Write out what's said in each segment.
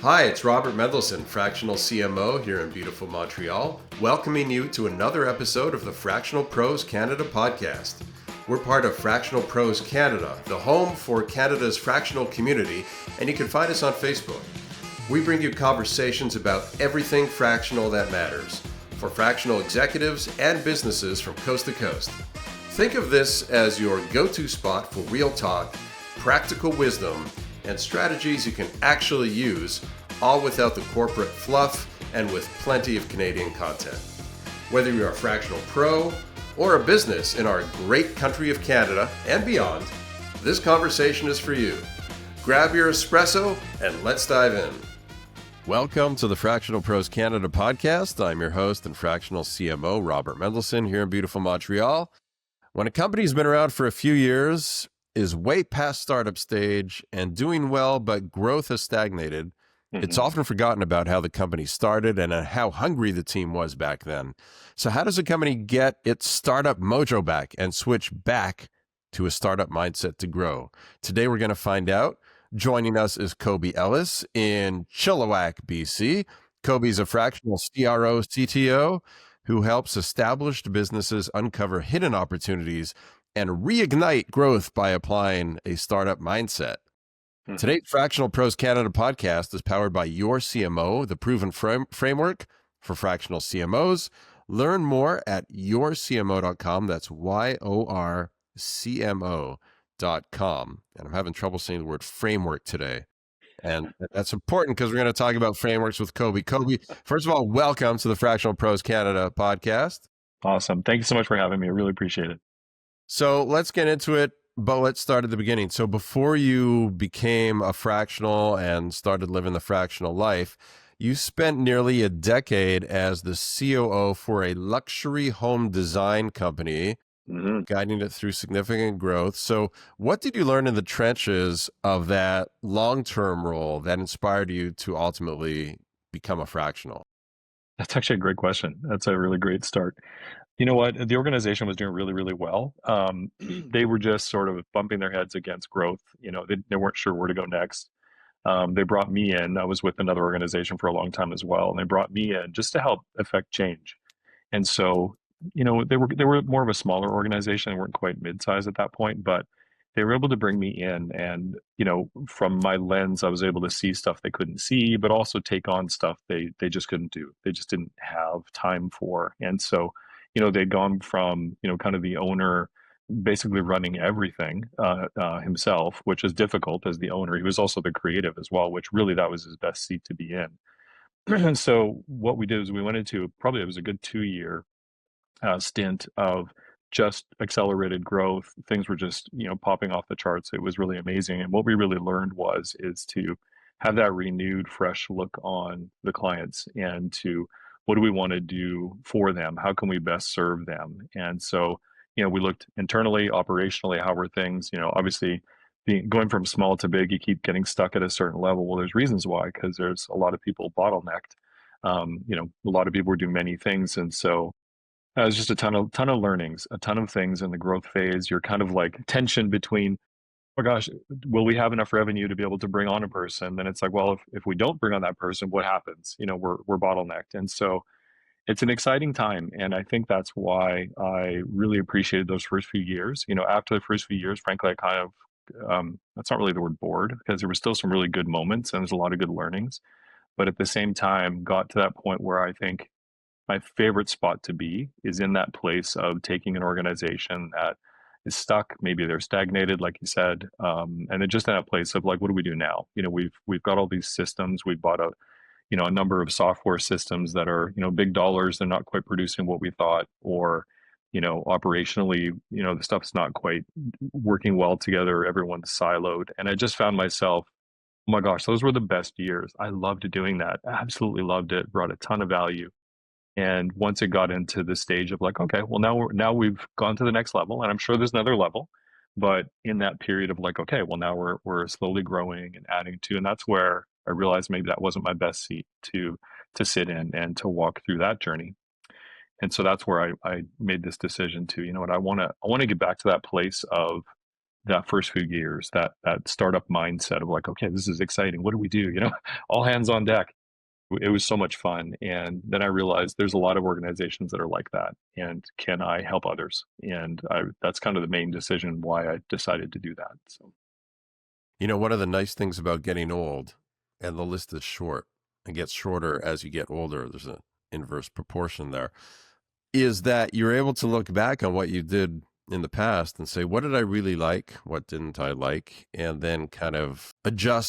Hi, it's Robert Mendelson, Fractional CMO here in beautiful Montreal, welcoming you to another episode of the Fractional Pros Canada podcast. We're part of Fractional Pros Canada, the home for Canada's fractional community, and you can find us on Facebook. We bring you conversations about everything fractional that matters for fractional executives and businesses from coast to coast. Think of this as your go-to spot for real talk, practical wisdom, and strategies you can actually use, all without the corporate fluff and with plenty of Canadian content. Whether you're a fractional pro or a business in our great country of Canada and beyond, this conversation is for you. Grab your espresso and let's dive in. Welcome to the Fractional Pros Canada podcast. I'm your host and fractional CMO, Robert Mendelson, here in beautiful Montreal. When a company's been around for a few years, is way past startup stage and doing well, but growth has stagnated, it's often forgotten about how the company started and how hungry the team was back then. So how does a company get its startup mojo back and switch back to a startup mindset to grow? Today, we're going to find out. Joining us is Cobi Ellis in Chilliwack, BC. Cobi's a fractional CRO CTO who helps established businesses uncover hidden opportunities and reignite growth by applying a startup mindset. Today's Fractional Pros Canada podcast is powered by Your CMO, the proven framework for fractional CMOs. Learn more at yourcmo.com. That's YORCMO.com. And I'm having trouble saying the word framework today. And that's important because we're going to talk about frameworks with Cobi. Cobi, first of all, welcome to the Fractional Pros Canada podcast. Awesome. Thank you so much for having me. I really appreciate it. So let's get into it, but let's start at the beginning. So before you became a fractional and started living the fractional life, you spent nearly a decade as the COO for a luxury home design company, guiding it through significant growth. So what did you learn in the trenches of that long-term role that inspired you to ultimately become a fractional? That's actually a great question. That's a really great start. You know what? The organization was doing really, really well. They were just sort of bumping their heads against growth. You know, they weren't sure where to go next. They brought me in. I was with another organization for a long time as well, and they brought me in just to help affect change. And so, you know, they were more of a smaller organization. They weren't quite mid-sized at that point, but they were able to bring me in, and you know, from my lens, I was able to see stuff they couldn't see, but also take on stuff they just couldn't do. They just didn't have time for. And so, you know, they'd gone from, you know, kind of the owner basically running everything himself, which is difficult as the owner. He was also the creative as well, which really that was his best seat to be in. And so what we did is we went into probably it was a good 2 year stint of just accelerated growth. Things were just, you know, popping off the charts. It was really amazing. And what we really learned is to have that renewed, fresh look on the clients and to what do we want to do for them? How can we best serve them? And so, you know, we looked internally, operationally, how were things, you know, obviously going from small to big, you keep getting stuck at a certain level. Well, there's reasons why, because there's a lot of people bottlenecked. You know, a lot of people were doing many things. And so, it was just a ton of learnings, a ton of things in the growth phase. You're kind of like tension between, oh gosh, will we have enough revenue to be able to bring on a person? Then it's like, well, if we don't bring on that person, what happens? You know, we're bottlenecked. And so it's an exciting time. And I think that's why I really appreciated those first few years. You know, after the first few years, frankly, I kind of that's not really the word bored because there were still some really good moments and there's a lot of good learnings. But at the same time, got to that point where I think my favorite spot to be is in that place of taking an organization that is stuck, maybe they're stagnated, like you said, and then just in that place of like, what do we do now? You know, we've got all these systems, we've bought a, you know, a number of software systems that are, you know, big dollars, they're not quite producing what we thought, or you know, operationally, you know, the stuff's not quite working well together, everyone's siloed, and I just found myself, oh my gosh, those were the best years. I loved doing that, absolutely loved it, brought a ton of value. And once it got into the stage of like, okay, well now we've gone to the next level, and I'm sure there's another level, but in that period of like, okay, well now we're slowly growing and adding to, and that's where I realized maybe that wasn't my best seat to sit in and to walk through that journey. And so that's where I made this decision to, you know what, I want to get back to that place of that first few years, that startup mindset of like, okay, this is exciting. What do we do? All hands on deck. It was so much fun. And then I realized there's a lot of organizations that are like that. And can I help others? And that's kind of the main decision why I decided to do that. So, One of the nice things about getting old, and the list is short and gets shorter as you get older, there's an inverse proportion there, is that you're able to look back on what you did in the past and say, what did I really like? What didn't I like? And then kind of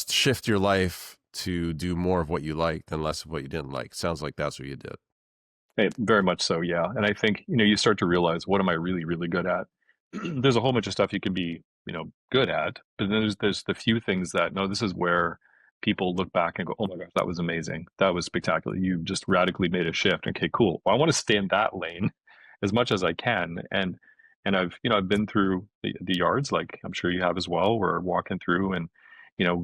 shift your life to do more of what you liked and less of what you didn't like. Sounds like that's what you did. hey, very much so, yeah. And I think, you start to realize, what am I really, really good at? There's a whole bunch of stuff you can be, good at, but then there's the few things that, no, this is where people look back and go, oh my gosh, that was amazing. That was spectacular. You just radically made a shift. Okay, cool. Well, I want to stay in that lane as much as I can. And I've been through the yards, like I'm sure you have as well, where walking through and,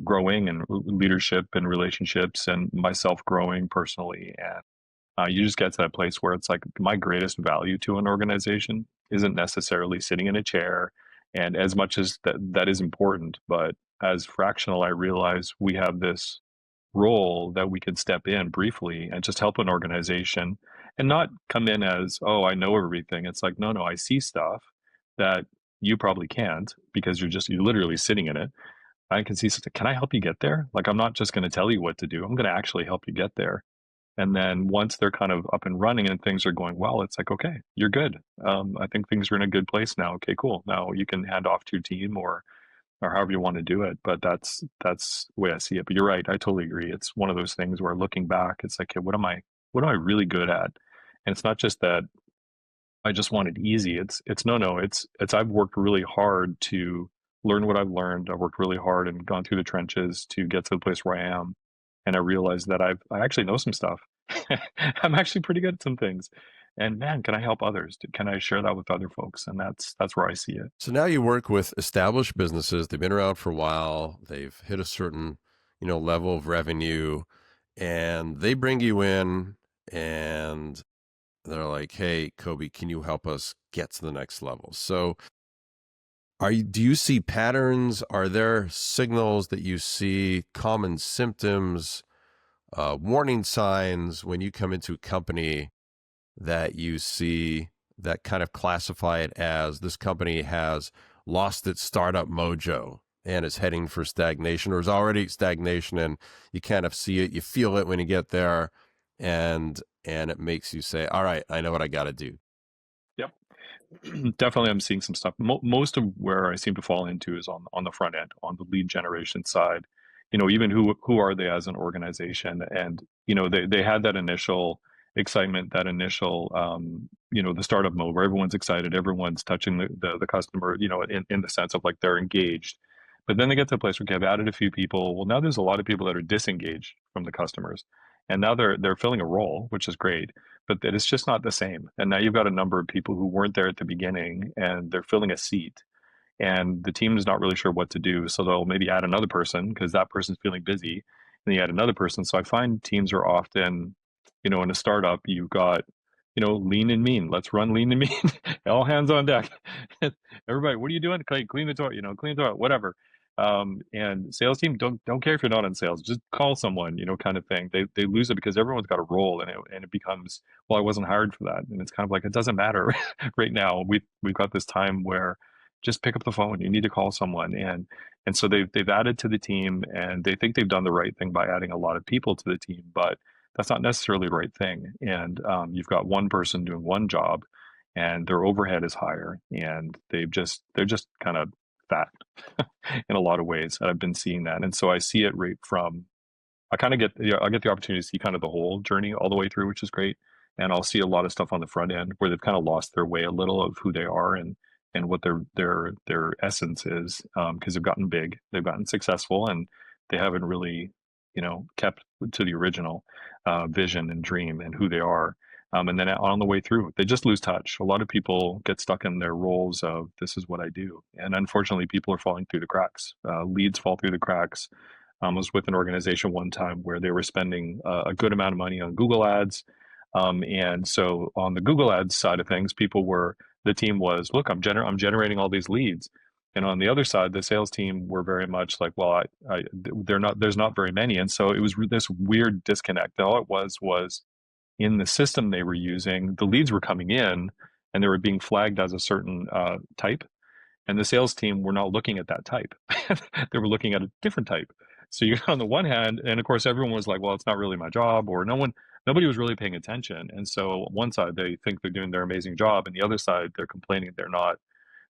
growing and leadership and relationships and myself growing personally. And you just get to that place where it's like my greatest value to an organization isn't necessarily sitting in a chair. And as much as that is important, but as fractional, I realize we have this role that we can step in briefly and just help an organization and not come in as, oh, I know everything. It's like, no, I see stuff that you probably can't because you're literally sitting in it. I can see something. Can I help you get there? Like, I'm not just going to tell you what to do. I'm going to actually help you get there. And then once they're kind of up and running and things are going well, it's like, okay, you're good. I think things are in a good place now. Okay, cool. Now you can hand off to your team or however you want to do it. But that's the way I see it. But you're right. I totally agree. It's one of those things where looking back, it's like, okay, what am I really good at? And it's not just that I just want it easy. It's no. It's I've worked really hard to learn what I've learned. I've worked really hard and gone through the trenches to get to the place where I am. And I realized that I actually know some stuff. I'm actually pretty good at some things. And man, can I help others? Can I share that with other folks? And that's where I see it. So now you work with established businesses. They've been around for a while. They've hit a certain, level of revenue, and they bring you in and they're like, "Hey, Cobi, can you help us get to the next level?" So do you see patterns? Are there signals that you see, common symptoms, warning signs when you come into a company that you see that kind of classify it as this company has lost its startup mojo and is heading for stagnation, or is already stagnation, and you kind of see it, you feel it when you get there, and it makes you say, all right, I know what I got to do? Yep. Definitely, I'm seeing some stuff. Most of where I seem to fall into is on the front end, on the lead generation side. Even who are they as an organization? And they had that initial excitement, that initial the startup mode where everyone's excited, everyone's touching the customer, in the sense of like they're engaged. But then they get to a place where, okay, I've added a few people. Well, now there's a lot of people that are disengaged from the customers, and now they're filling a role, which is great, but that it's just not the same. And now you've got a number of people who weren't there at the beginning, and they're filling a seat, and the team is not really sure what to do. So they'll maybe add another person because that person's feeling busy, and you add another person. So I find teams are often, in a startup, you've got, lean and mean. Let's run lean and mean. All hands on deck. Everybody, what are you doing? Clean the toilet, clean the toilet, whatever. And sales team, don't care if you're not in sales, just call someone, kind of thing. They lose it because everyone's got a role, and it becomes, well, I wasn't hired for that. And it's kind of like, it doesn't matter right now. We've got this time where just pick up the phone. You need to call someone. And so they've added to the team, and they think they've done the right thing by adding a lot of people to the team, but that's not necessarily the right thing. And you've got one person doing one job, and their overhead is higher, and they're just kind of fat in a lot of ways. And I've been seeing that. And so I see it right from, I kind of I get the opportunity to see kind of the whole journey all the way through, which is great. And I'll see a lot of stuff on the front end where they've kind of lost their way a little of who they are and what their essence is, because they've gotten big, they've gotten successful, and they haven't really, kept to the original vision and dream and who they are. And then on the way through, they just lose touch. A lot of people get stuck in their roles of, this is what I do. And unfortunately, people are falling through the cracks. Leads fall through the cracks. I was with an organization one time where they were spending a good amount of money on Google ads. And so on the Google ads side of things, the team was, look, I'm generating all these leads. And on the other side, the sales team were very much like, well, there's not very many. And so it was this weird disconnect. All it was in the system they were using, the leads were coming in and they were being flagged as a certain type. And the sales team were not looking at that type. They were looking at a different type. So you on the one hand, and of course everyone was like, well, it's not really my job, or nobody was really paying attention. And so one side they think they're doing their amazing job, and the other side they're complaining they're not,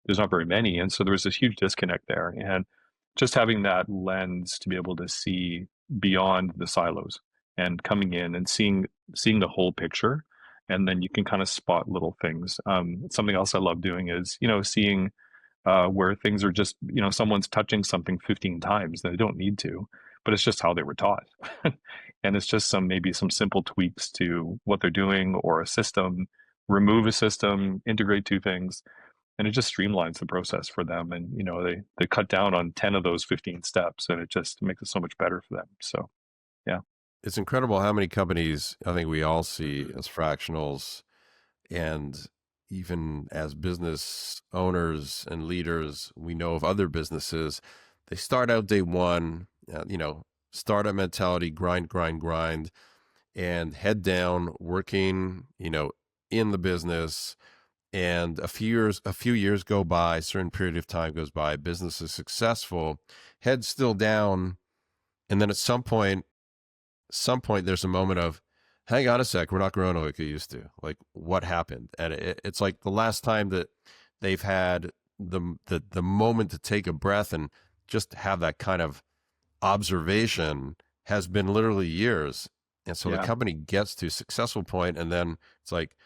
there's not very many. And so there was this huge disconnect there. And just having that lens to be able to see beyond the silos and coming in and seeing the whole picture, and then you can kind of spot little things. Something else I love doing is, seeing where things are just, someone's touching something 15 times. They don't need to, but it's just how they were taught. And it's just maybe some simple tweaks to what they're doing, or a system, remove a system, integrate two things, and it just streamlines the process for them. And, they cut down on 10 of those 15 steps, and it just makes it so much better for them. So, yeah. It's incredible how many companies I think we all see as fractionals, and even as business owners and leaders, we know of other businesses, they start out day one, startup mentality, grind, grind, grind, and head down, working, in the business. And a few years go by, a certain period of time goes by, business is successful, head still down. And then at some point, there's a moment of, hang on a sec, we're not growing like we used to. Like, what happened? And it's like the last time that they've had the moment to take a breath and just have that kind of observation has been literally years. And so the company gets to a successful point, and then it's like,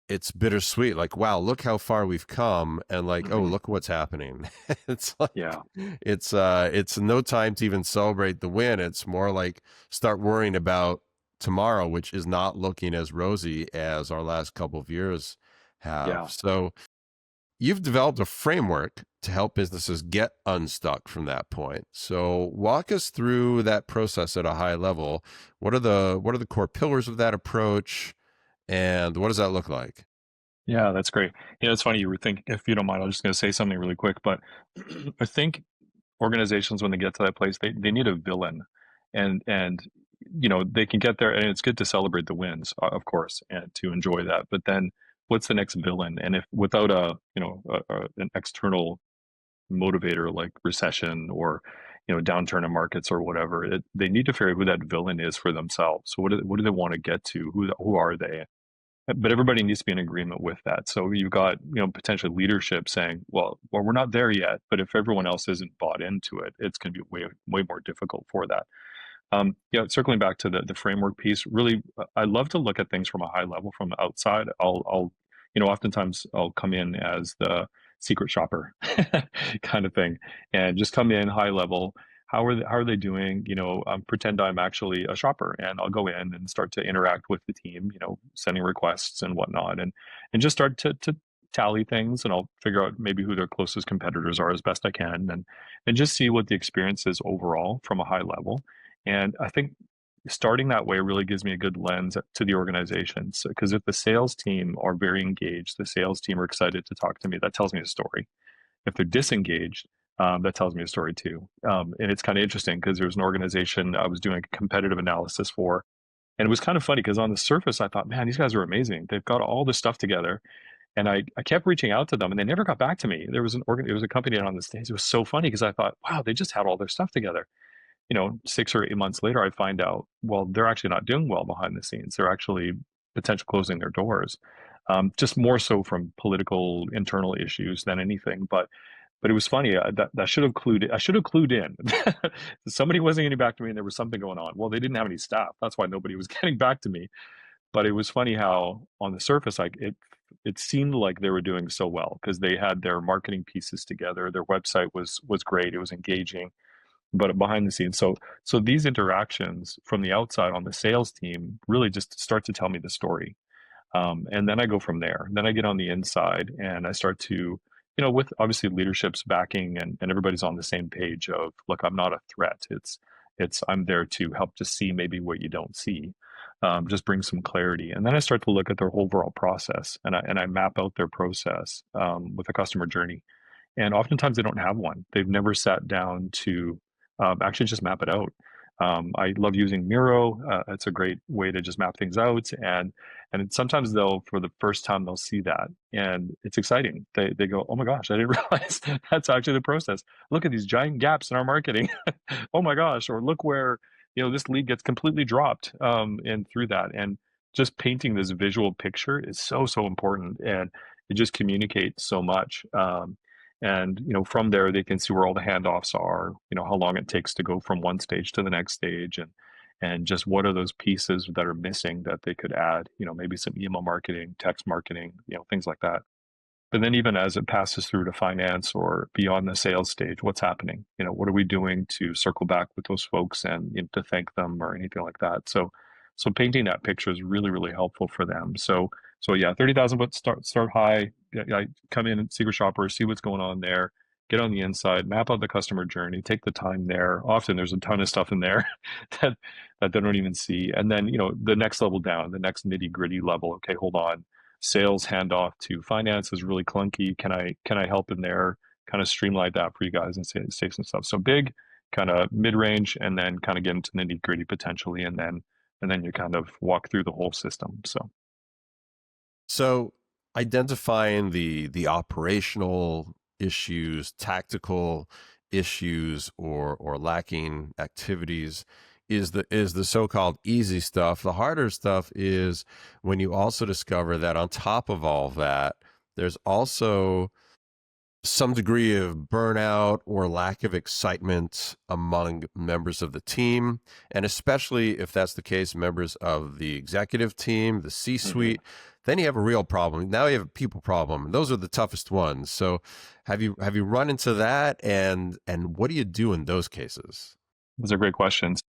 it's bittersweet. Like, wow, look how far we've come, and like, oh, look what's happening. It's like, it's no time to even celebrate the win. It's more like start worrying about tomorrow, which is not looking as rosy as our last couple of years have. Yeah. So you've developed a framework to help businesses get unstuck from that point. So walk us through that process at a high level. What are the core pillars of that approach, and what does that look like? Yeah, that's great. It's funny you were thinking, if you don't mind, I'm just going to say something really quick, but I think organizations, when they get to that place, they need a villain, and they can get there, and it's good to celebrate the wins, of course, and to enjoy that. But then what's the next villain? And if without an external motivator like recession or downturn in markets or whatever, they need to figure out who that villain is for themselves. So what do they want to get to? Who are they? But everybody needs to be in agreement with that. So you've got, potentially leadership saying, well, we're not there yet, but if everyone else isn't bought into it, it's going to be way, way more difficult for that. Circling back to the framework piece, really, I love to look at things from a high level, from the outside. I'll oftentimes I'll come in as the secret shopper kind of thing, and just come in high level. How are they doing? Pretend I'm actually a shopper, and I'll go in and start to interact with the team, sending requests and whatnot, and just start to tally things, and I'll figure out maybe who their closest competitors are as best I can, and just see what the experience is overall from a high level. And I think starting that way really gives me a good lens to the organization. Because if the sales team are very engaged, the sales team are excited to talk to me, that tells me a story. If they're disengaged, that tells me a story too. And it's kind of interesting because there was an organization I was doing a competitive analysis for. And it was kind of funny because on the surface, I thought, man, these guys are amazing. They've got all this stuff together. And I kept reaching out to them, and they never got back to me. It was a company on the States. It was so funny because I thought, wow, they just had all their stuff together. 6 or 8 months later, I find out, well, they're actually not doing well behind the scenes. They're actually potentially closing their doors, just more so from political internal issues than anything. But it was funny that I should have clued in. Somebody wasn't getting back to me, and there was something going on. Well, they didn't have any staff. That's why nobody was getting back to me. But it was funny how on the surface, it seemed like they were doing so well because they had their marketing pieces together. Their website was great. It was engaging. But behind the scenes, so these interactions from the outside on the sales team really just start to tell me the story, and then I go from there. Then I get on the inside and I start to, with obviously leadership's backing and everybody's on the same page of, look, I'm not a threat. It's I'm there to help to see maybe what you don't see, just bring some clarity. And then I start to look at their overall process, and I map out their process with a customer journey. And oftentimes they don't have one. They've never sat down to actually just map it out. I love using Miro. It's a great way to just map things out. And sometimes they'll, for the first time, they'll see that. And it's exciting. They go, oh my gosh, I didn't realize that's actually the process. Look at these giant gaps in our marketing. Oh my gosh. Or look where, this lead gets completely dropped and through that. And just painting this visual picture is so, so important. And it just communicates so much. And from there they can see where all the handoffs are, how long it takes to go from one stage to the next stage, and just what are those pieces that are missing that they could add, maybe some email marketing, text marketing, things like that. But then even as it passes through to finance or beyond the sales stage, what's happening? What are we doing to circle back with those folks and to thank them or anything like that? So painting that picture is really, really helpful for them. So yeah, 30,000 foot start high. I come in, secret shopper, see what's going on there, get on the inside, map out the customer journey, take the time there. Often there's a ton of stuff in there that they don't even see. And then, the next level down, the next nitty-gritty level, okay, hold on. Sales handoff to finance is really clunky. Can I help in there? Kind of streamline that for you guys and save some stuff. So big, kind of mid-range, and then kind of get into the nitty-gritty potentially, and then you kind of walk through the whole system. So identifying the operational issues, tactical issues, or lacking activities is the so-called easy stuff. The harder stuff is when you also discover that on top of all that, there's also some degree of burnout or lack of excitement among members of the team. And especially if that's the case, members of the executive team, the C-suite, then you have a real problem. Now you have a people problem. Those are the toughest ones. So have you run into that? And what do you do in those cases? Those are great questions.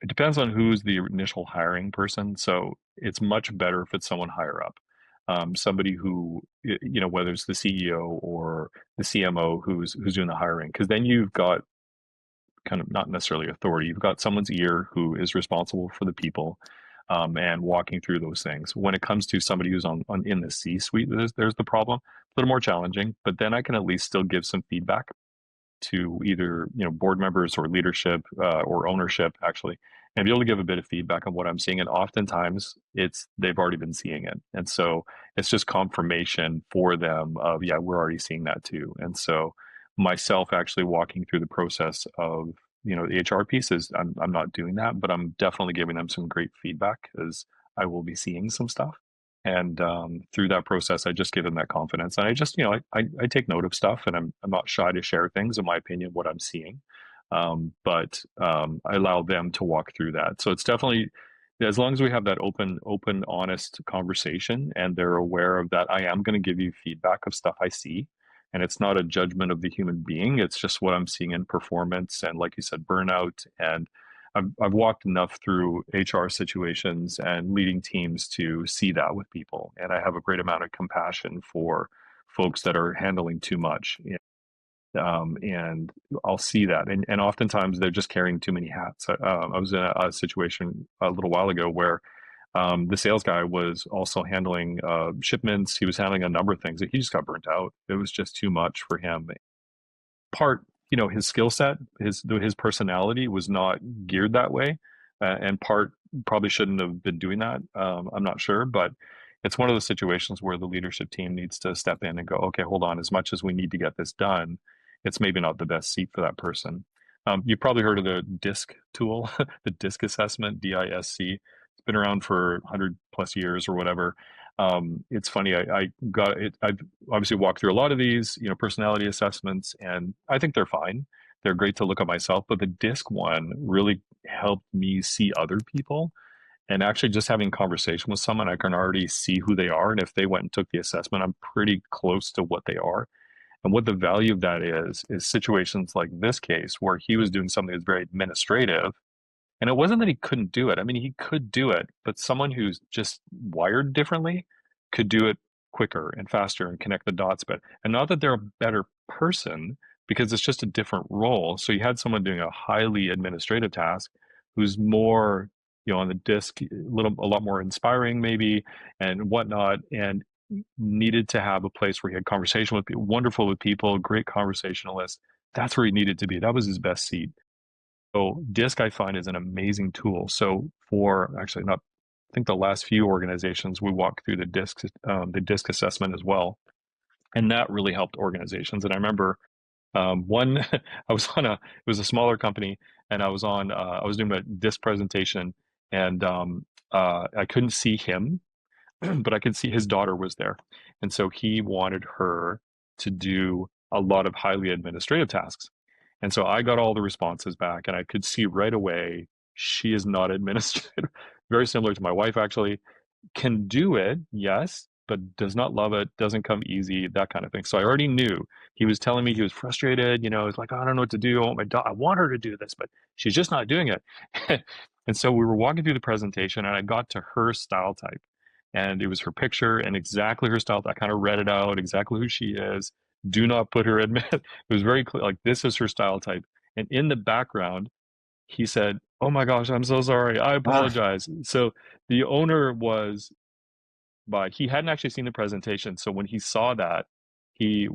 It depends on who's the initial hiring person. So it's much better if it's someone higher up. Somebody who, whether it's the CEO or the CMO who's doing the hiring, because then you've got kind of not necessarily authority. You've got someone's ear who is responsible for the people and walking through those things. When it comes to somebody who's on in the C-suite, there's the problem. A little more challenging, but then I can at least still give some feedback to either board members or leadership or ownership actually, and be able to give a bit of feedback on what I'm seeing. And oftentimes they've already been seeing it, and so it's just confirmation for them of, yeah, we're already seeing that too. And so myself actually walking through the process of the HR pieces, I'm not doing that, but I'm definitely giving them some great feedback because I will be seeing some stuff. And through that process, I just give them that confidence. And I just, I take note of stuff, and I'm not shy to share things, in my opinion, what I'm seeing. But I allow them to walk through that. So it's definitely, as long as we have that open, honest conversation, and they're aware of that, I am going to give you feedback of stuff I see. And it's not a judgment of the human being. It's just what I'm seeing in performance. And like you said, burnout. And I've walked enough through HR situations and leading teams to see that with people. And I have a great amount of compassion for folks that are handling too much. And I'll see that. And oftentimes they're just carrying too many hats. I was in a situation a little while ago where the sales guy was also handling shipments. He was handling a number of things. He just got burnt out. It was just too much for him. Part, his skill set, his personality was not geared that way, and part probably shouldn't have been doing that. I'm not sure, but it's one of those situations where the leadership team needs to step in and go, okay, hold on. As much as we need to get this done, it's maybe not the best seat for that person. You've probably heard of the DISC tool, the DISC assessment, DISC. It's been around for 100 plus years or whatever. It's funny. I got it. I've obviously walked through a lot of these, personality assessments, and I think they're fine. They're great to look at myself, but the DISC one really helped me see other people. And actually just having conversation with someone, I can already see who they are. And if they went and took the assessment, I'm pretty close to what they are. And what the value of that is situations like this case where he was doing something that's very administrative. And it wasn't that he couldn't do it. I mean, he could do it, but someone who's just wired differently could do it quicker and faster and connect the dots better. And not that they're a better person, because it's just a different role. So you had someone doing a highly administrative task who's more, on the disc, a lot more inspiring maybe and whatnot. And needed to have a place where he had conversation with people, wonderful with people, great conversationalist. That's where he needed to be. That was his best seat. So DISC I find is an amazing tool. So for actually not, I think the last few organizations we walked through the DISC assessment as well, and that really helped organizations. And I remember one, I was on it was a smaller company, and I was doing a DISC presentation, and I couldn't see him, but I could see his daughter was there. And so he wanted her to do a lot of highly administrative tasks. And so I got all the responses back, and I could see right away she is not administrative. Very similar to my wife, actually. Can do it, yes, but does not love it, doesn't come easy, that kind of thing. So I already knew he was telling me he was frustrated. It's like, "Oh, I don't know what to do. I want I want her to do this, but she's just not doing it." And so we were walking through the presentation, and I got to her style type, and it was her picture and exactly her style. I kind of read it out, exactly who she is. Do not put her admit. It was very clear, like this is her style type. And in the background, he said, "Oh my gosh, I'm so sorry. I Ah, apologize." So the owner was, but he hadn't actually seen the presentation. So when he saw that, it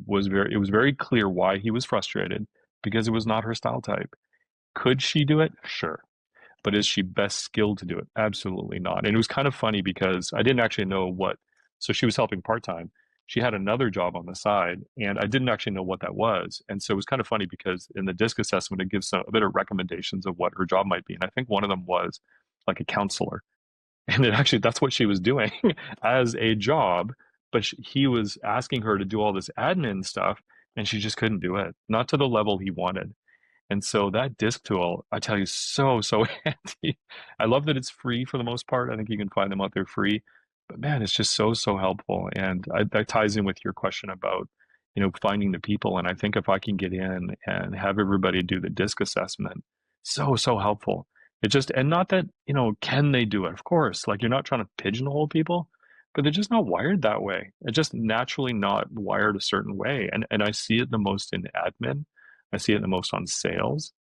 was very clear why he was frustrated, because it was not her style type. Could she do it? Sure. But is she best skilled to do it? Absolutely not. And it was kind of funny because I didn't actually know what, so she was helping part time. She had another job on the side, and I didn't actually know what that was. And so it was kind of funny because in the DISC assessment, it gives a bit of recommendations of what her job might be. And I think one of them was like a counselor. And it actually, that's what she was doing as a job. But he was asking her to do all this admin stuff, and she just couldn't do it, not to the level he wanted. And so that disc tool, I tell you, so handy. I love that it's free for the most part. I think you can find them out there free. But man, it's just so helpful. And that ties in with your question about, finding the people. And I think if I can get in and have everybody do the disc assessment, so helpful. It just, and not that, can they do it? Of course, like you're not trying to pigeonhole people, but they're just not wired that way. They're just naturally not wired a certain way. And I see it the most in admin. I see it the most on sales.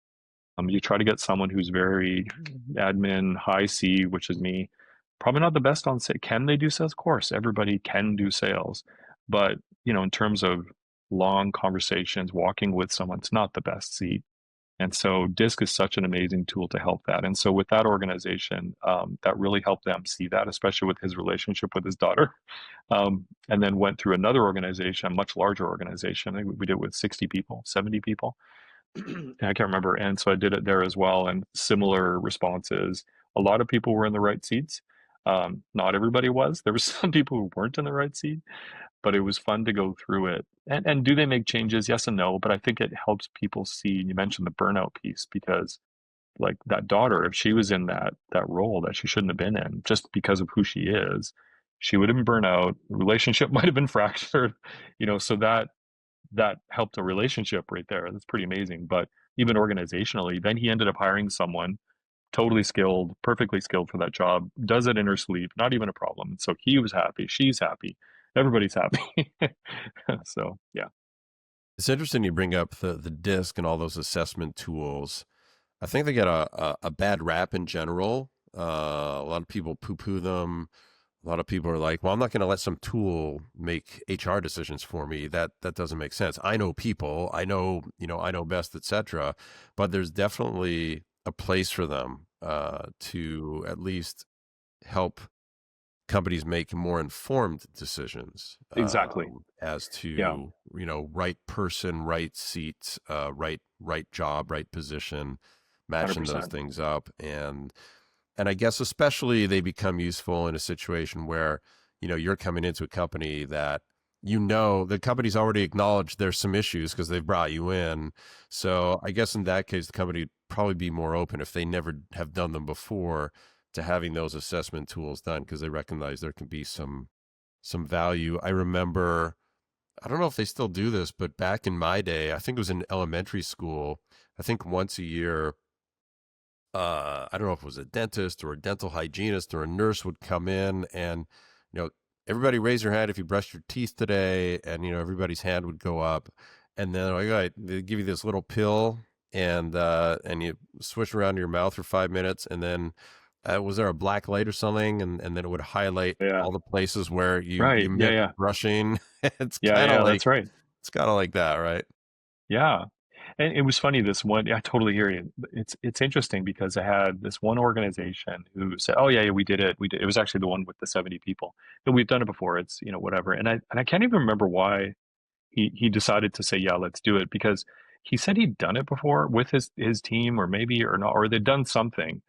You try to get someone who's very admin, high C, which is me. Probably not the best on sales. Can they do sales? Of course, everybody can do sales. But, in terms of long conversations, walking with someone, it's not the best seat. And so DISC is such an amazing tool to help that. And so with that organization, that really helped them see that, especially with his relationship with his daughter. And then went through another organization, a much larger organization. I think we did it with 60 people, 70 people. I can't remember. And so I did it there as well, and similar responses. A lot of people were in the right seats. Not everybody was. There were some people who weren't in the right seat, but it was fun to go through it. And do they make changes? Yes and no. But I think it helps people see. You mentioned the burnout piece, because like that daughter, if she was in that role that she shouldn't have been in, just because of who she is, she would have been burnt out. The relationship might have been fractured. So that helped a relationship right there. That's pretty amazing. But even organizationally, then he ended up hiring someone totally skilled, perfectly skilled for that job, does it in her sleep, not even a problem. So he was happy, she's happy, everybody's happy. So yeah. it's interesting you bring up the disc and all those assessment tools. I think they get a bad rap in general. A lot of people poo-poo them. A lot of people are like, well, I'm not going to let some tool make HR decisions for me. That doesn't make sense. I know people. I know, I know best, etc. But there's definitely a place for them to at least help companies make more informed decisions Exactly. as Yeah. to right person, right seat, right job, right position, matching those 100%. things up. And I guess especially they become useful in a situation where you're coming into a company that the company's already acknowledged there's some issues because they've brought you in. So I guess in that case the company would probably be more open if they never have done them before to having those assessment tools done, because they recognize there can be some value. I remember, I don't know if they still do this, but back in my day, I think it was in elementary school, I think once a year, I don't know if it was a dentist or a dental hygienist or a nurse would come in and, everybody raise your hand if you brushed your teeth today. And, everybody's hand would go up, and then they give you this little pill, and you swish around your mouth for 5 minutes, and then was there a black light or something, and then it would highlight Yeah. all the places where you Right. Yeah. missed Yeah. brushing. It's Yeah. kind of Yeah. like That's right. it's kind of like that, right? Yeah. And it was funny, this one, I totally hear you. It's interesting because I had this one organization who said, "Oh yeah, yeah, we did it. We did." It was actually the one with the 70 people. And we've done it before. It's, whatever. And I can't even remember why he decided to say, "Yeah, let's do it," because he said he'd done it before with his team, or maybe or not, or they'd done something.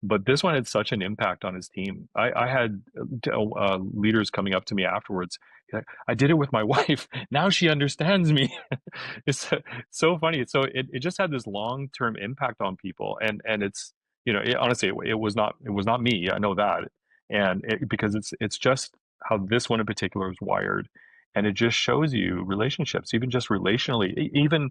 But this one had such an impact on his team. I had leaders coming up to me afterwards. Like, I did it with my wife. Now she understands me. It's so funny. So it just had this long term impact on people, and it's honestly it was not me. I know that, and because it's just how this one in particular is wired, and it just shows you relationships, even just relationally, even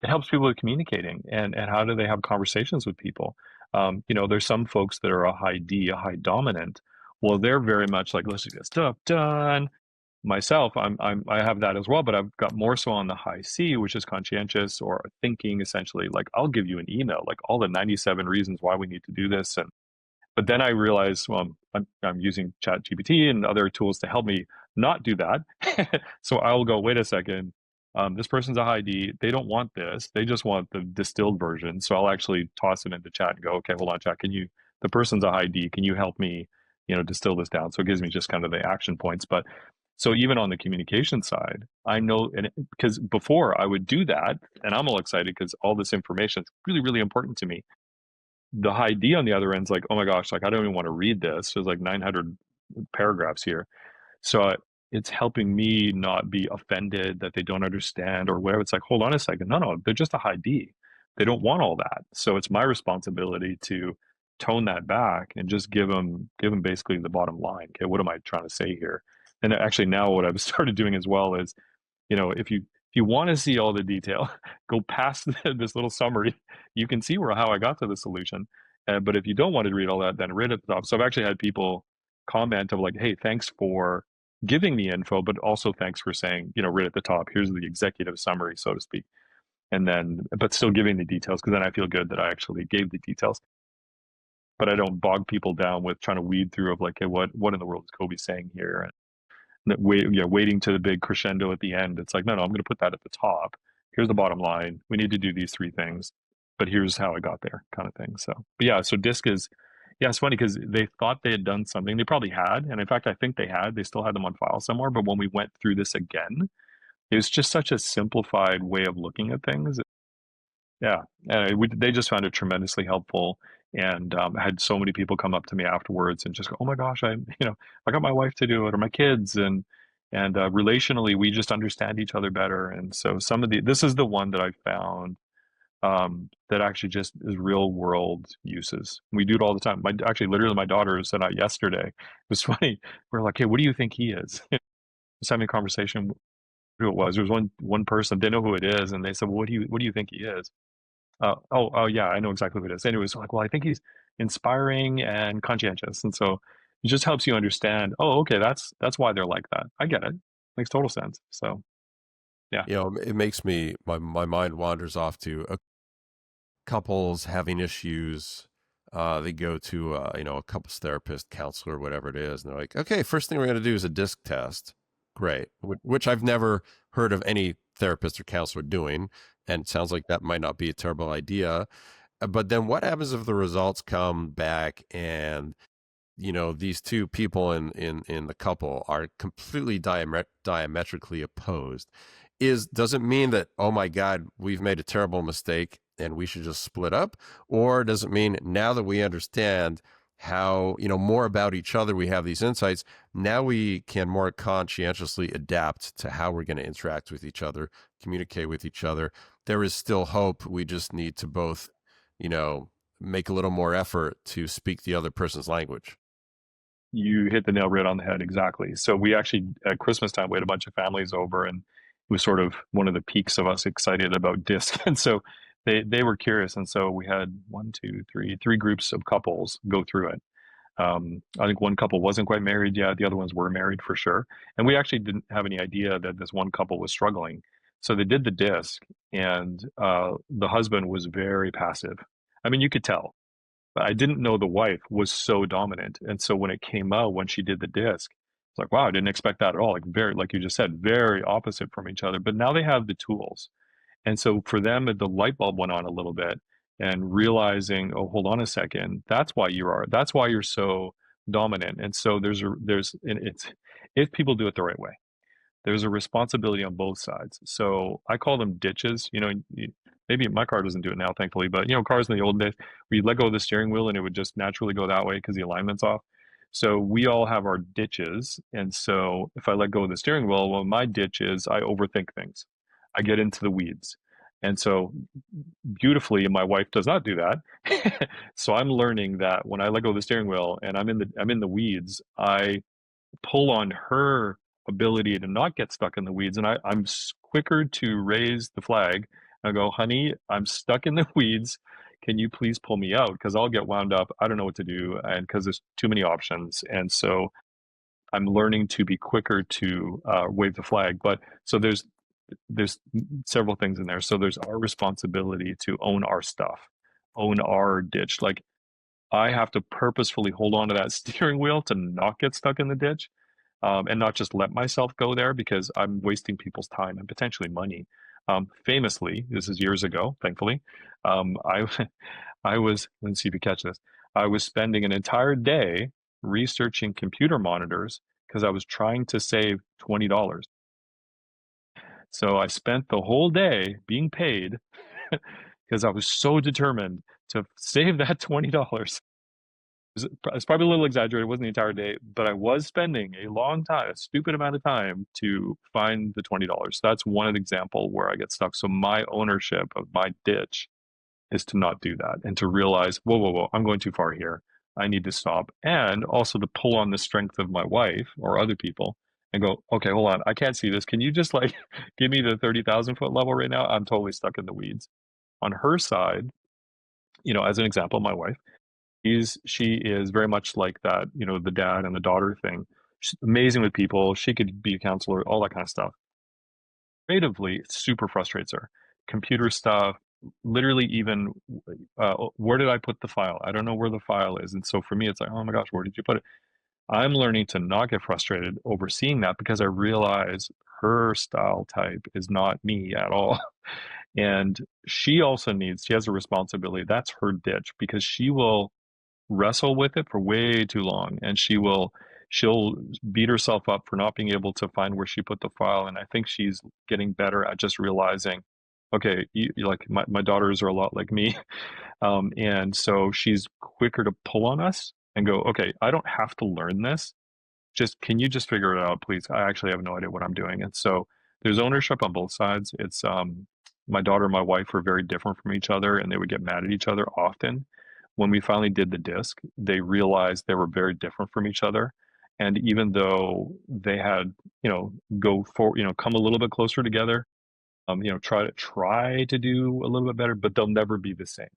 it helps people with communicating and how do they have conversations with people. There's some folks that are a high D, a high dominant. Well, they're very much like, let's get stuff done. Myself, I have that as well, but I've got more so on the high C, which is conscientious or thinking essentially. Like, I'll give you an email, like all the 97 reasons why we need to do this, and but then I realized, well, I'm using ChatGPT and other tools to help me not do that. So I'll go, wait a second, this person's a high D. They don't want this. They just want the distilled version. So I'll actually toss it into chat and go, okay, hold on, chat. The person's a high D. Can you help me, distill this down? So it gives me just kind of the action points. But so even on the communication side, I know, and because before I would do that, and I'm all excited because all this information is really, really important to me. The high D on the other end's like, oh my gosh, like I don't even want to read this. There's like 900 paragraphs here. So it's helping me not be offended that they don't understand or whatever. It's like, hold on a second. No, no, they're just a high D. They don't want all that. So it's my responsibility to tone that back and just give them basically the bottom line. Okay, what am I trying to say here? And actually now what I've started doing as well is, if you want to see all the detail, go past this little summary. You can see how I got to the solution. But if you don't want to read all that, then read at the top. So I've actually had people comment of like, "Hey, thanks for giving me info, but also thanks for saying, right at the top, here's the executive summary, so to speak." And then, but still giving the details, because then I feel good that I actually gave the details. But I don't bog people down with trying to weed through of like, hey, what in the world is Cobi saying here? Waiting to the big crescendo at the end. It's like, no, I'm going to put that at the top. Here's the bottom line. We need to do these three things, but here's how I got there, kind of thing. So, but yeah, so DISC is, yeah, it's funny because they thought they had done something. They probably had, and in fact, I think they had. They still had them on file somewhere. But when we went through this again, it was just such a simplified way of looking at things. Yeah, and they just found it tremendously helpful, and had so many people come up to me afterwards and just go, "Oh my gosh, I got my wife to do it or my kids," and relationally, we just understand each other better. And so this is the one that I found that actually just is real world uses. We do it all the time. Actually, literally, my daughter said that yesterday. It was funny. We're like, "Hey, what do you think he is?" Just having a conversation. Who it was? There was one person. They know who it is, and they said, "Well, what do you think he is?" Oh, yeah, I know exactly what it is. Anyways, like, well, I think he's inspiring and conscientious, and so it just helps you understand. Oh, okay, that's why they're like that. I get it. Makes total sense. So, yeah, It makes my mind wanders off to couples having issues. They go to a couples therapist, counselor, whatever it is, and they're like, okay, first thing we're going to do is a disc test. Great, which I've never heard of any therapist or counselor doing, and it sounds like that might not be a terrible idea. But then what happens if the results come back and these two people in the couple are completely diametrically opposed? Does it mean that, oh my God, we've made a terrible mistake and we should just split up? Or does it mean now that we understand how, more about each other, we have these insights, now we can more conscientiously adapt to how we're going to interact with each other, communicate with each other? There is still hope. We just need to both, make a little more effort to speak the other person's language. you hit the nail right on the head exactly. So we actually at Christmas time we had a bunch of families over, and it was sort of one of the peaks of us excited about disc. And so they were curious, and so we had three groups of couples go through it. I think one couple wasn't quite married yet. The other ones were married for sure. And we actually didn't have any idea that this one couple was struggling. So they did the disc, and the husband was very passive. I mean, you could tell. But I didn't know the wife was so dominant. And so when it came out, when she did the disc, it's like, wow, I didn't expect that at all. Like very, like you just said, very opposite from each other. But now they have the tools. And so for them, the light bulb went on a little bit and realizing, oh, hold on a second, that's why you're so dominant. And so and it's, if people do it the right way, there's a responsibility on both sides. So I call them ditches. Maybe my car doesn't do it now, thankfully, but cars in the old days where you let go of the steering wheel and it would just naturally go that way because the alignment's off. So we all have our ditches. And so if I let go of the steering wheel, well, my ditch is I overthink things. I get into the weeds. And so beautifully, my wife does not do that. So I'm learning that when I let go of the steering wheel and I'm in the weeds, I pull on her ability to not get stuck in the weeds. And I'm quicker to raise the flag. I go, honey, I'm stuck in the weeds. Can you please pull me out? Because I'll get wound up. I don't know what to do. And because there's too many options. And so I'm learning to be quicker to wave the flag. But so there's several things in there. So there's our responsibility to own our stuff, own our ditch. Like I have to purposefully hold on to that steering wheel to not get stuck in the ditch, and not just let myself go there because I'm wasting people's time and potentially money. Famously, this is years ago, thankfully, I I was, let's see if you catch this. I was spending an entire day researching computer monitors because I was trying to save $20. So I spent the whole day being paid because I was so determined to save that $20. It's probably a little exaggerated. It wasn't the entire day, but I was spending a long time, a stupid amount of time to find the $20. That's one example where I get stuck. So my ownership of my ditch is to not do that and to realize, whoa, whoa, whoa, I'm going too far here. I need to stop. And also to pull on the strength of my wife or other people and go, okay, hold on. I can't see this. Can you just like give me the 30,000 foot level right now? I'm totally stuck in the weeds. On her side, as an example, my wife, she is very much like that, the dad and the daughter thing. She's amazing with people. She could be a counselor, all that kind of stuff. Creatively, it super frustrates her. Computer stuff, literally even where did I put the file? I don't know where the file is. And so for me, it's like, oh my gosh, where did you put it? I'm learning to not get frustrated over seeing that because I realize her style type is not me at all. And she has a responsibility. That's her ditch because she will wrestle with it for way too long and she'll beat herself up for not being able to find where she put the file. And I think she's getting better at just realizing, okay, like my daughters are a lot like me. And so she's quicker to pull on us and go, okay, I don't have to learn this. Just can you just figure it out, please? I actually have no idea what I'm doing. And so there's ownership on both sides. It's my daughter and my wife were very different from each other and they would get mad at each other often. When we finally did the disc, they realized they were very different from each other. And even though they had, go for, come a little bit closer together, try to do a little bit better, but they'll never be the same.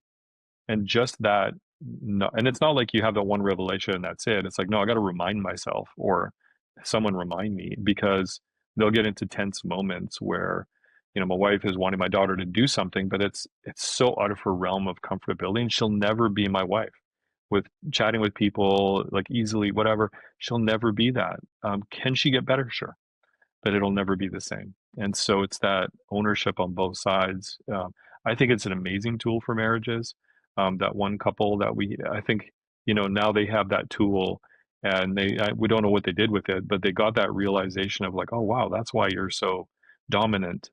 And just that, no, and it's not like you have that one revelation and that's it. It's like, no, I got to remind myself or someone remind me because they'll get into tense moments where, my wife is wanting my daughter to do something, but it's so out of her realm of comfortability, and she'll never be my wife. With chatting with people, like easily, whatever, she'll never be that. Can she get better? Sure, but it'll never be the same. And so it's that ownership on both sides. I think it's an amazing tool for marriages. That one couple that I think, now they have that tool and we don't know what they did with it, but they got that realization of like, oh, wow, that's why you're so dominant.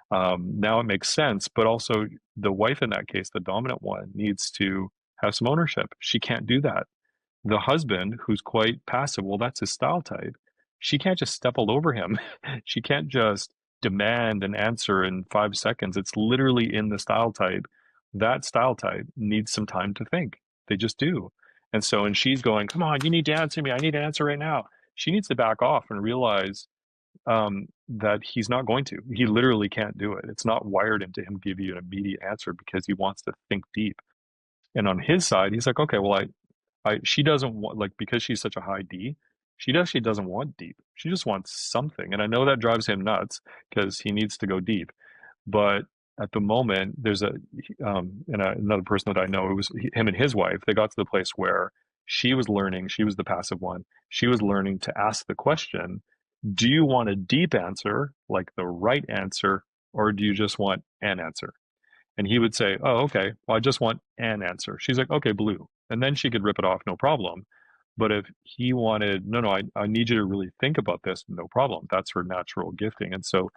Now it makes sense, but also the wife in that case, the dominant one, needs to have some ownership. She can't do that. The husband, who's quite passive, well, that's his style type. She can't just step all over him. She can't just demand an answer in 5 seconds. It's literally in the style type. That style type needs some time to think. They just do. And she's going, come on, you need to answer me. I need an answer right now. She needs to back off and realize that he's not going to. He literally can't do it. It's not wired into him give you an immediate answer because he wants to think deep. And on his side, he's like, okay, well, she doesn't want, like, because she's such a high D, she actually doesn't want deep. She just wants something. And I know that drives him nuts because he needs to go deep. But at the moment, there's another person that I know. It was him and his wife. They got to the place where she was learning. She was the passive one. She was learning to ask the question: do you want a deep answer, like the right answer, or do you just want an answer? And he would say, "Oh, okay. Well, I just want an answer." She's like, "Okay, blue." And then she could rip it off, no problem. But if he wanted, no, no, I need you to really think about this, no problem. That's her natural gifting. And so